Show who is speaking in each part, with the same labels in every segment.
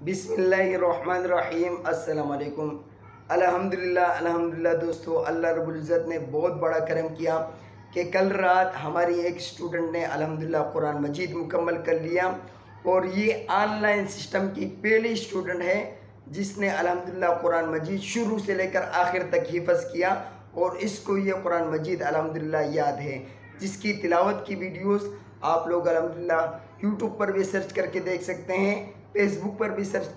Speaker 1: बिस्मिल्लाहिर्रहमानिर्रहीम। अस्सलाम वालेकुम। अल्हम्दुलिल्लाह दोस्तों, अल्लाह रब्बुल इज़्ज़त ने बहुत बड़ा करम किया कि कल रात हमारी एक स्टूडेंट ने अल्हम्दुलिल्लाह कुरान मजीद मुकम्मल कर लिया और ये ऑनलाइन सिस्टम की पहली स्टूडेंट है जिसने अल्हम्दुलिल्लाह कुरान मजीद शुरू से लेकर आखिर तक हिफ़्ज़ किया और इसको ये कुरान मजीद अल्हम्दुलिल्लाह याद है, जिसकी तिलावत की वीडियोस आप लोग अल्हम्दुलिल्लाह यूट्यूब पर भी सर्च करके देख सकते हैं, फेसबुक पर भी सर्च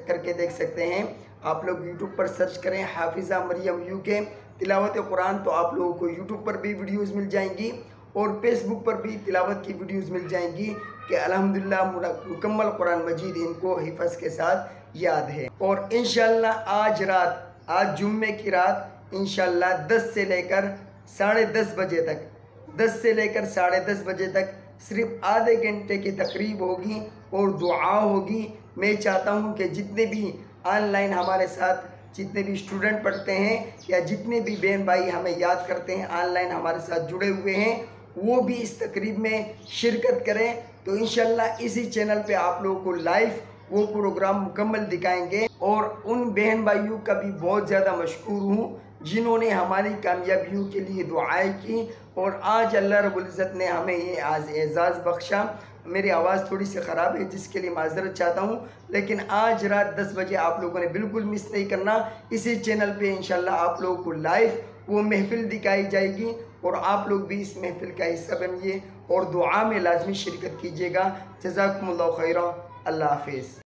Speaker 1: करके देख सकते हैं। आप लोग यूट्यूब पर सर्च करें हाफिज़ा मरियम यूके तिलावत कुरान, तो आप लोगों को यूट्यूब पर भी वीडियोस मिल जाएंगी और फेसबुक पर भी तिलावत की वीडियोस मिल जाएंगी कि अल्हम्दुलिल्लाह मुकम्मल कुरान मजीद इनको हिफ़्ज़ के साथ याद है। और इंशाअल्लाह आज जुम्मे की रात इंशाअल्लाह 10 से लेकर 10:30 बजे तक 10 से लेकर 10:30 बजे तक सिर्फ आधे घंटे की तकरीब होगी और दुआ होगी। मैं चाहता हूं कि जितने भी ऑनलाइन हमारे साथ जितने भी स्टूडेंट पढ़ते हैं या जितने भी बहन भाई हमें याद करते हैं ऑनलाइन हमारे साथ जुड़े हुए हैं, वो भी इस तकरीब में शिरकत करें। तो इंशाल्लाह इसी चैनल पे आप लोगों को लाइव वो प्रोग्राम मुकम्मल दिखाएंगे और उन बहन भाइयों का भी बहुत ज़्यादा मशकूर हूँ जिन्होंने हमारी कामयाबियों के लिए दुआएं की और आज अल्लाह रब्बुल इज़्ज़त ने हमें ये आज एज़ाज़ बख्शा। मेरी आवाज़ थोड़ी सी ख़राब है जिसके लिए माज़रत चाहता हूँ, लेकिन आज रात 10 बजे आप लोगों ने बिल्कुल मिस नहीं करना। इसी चैनल पे इंशाल्लाह आप लोगों को लाइव वो महफ़िल दिखाई जाएगी और आप लोग भी इस महफ़िल का हिस्सा बनिए और दुआ में लाजमी शिरकत कीजिएगा। जज़ाकुमुल्लाहु खैरा। अल्लाह हाफ़िज़।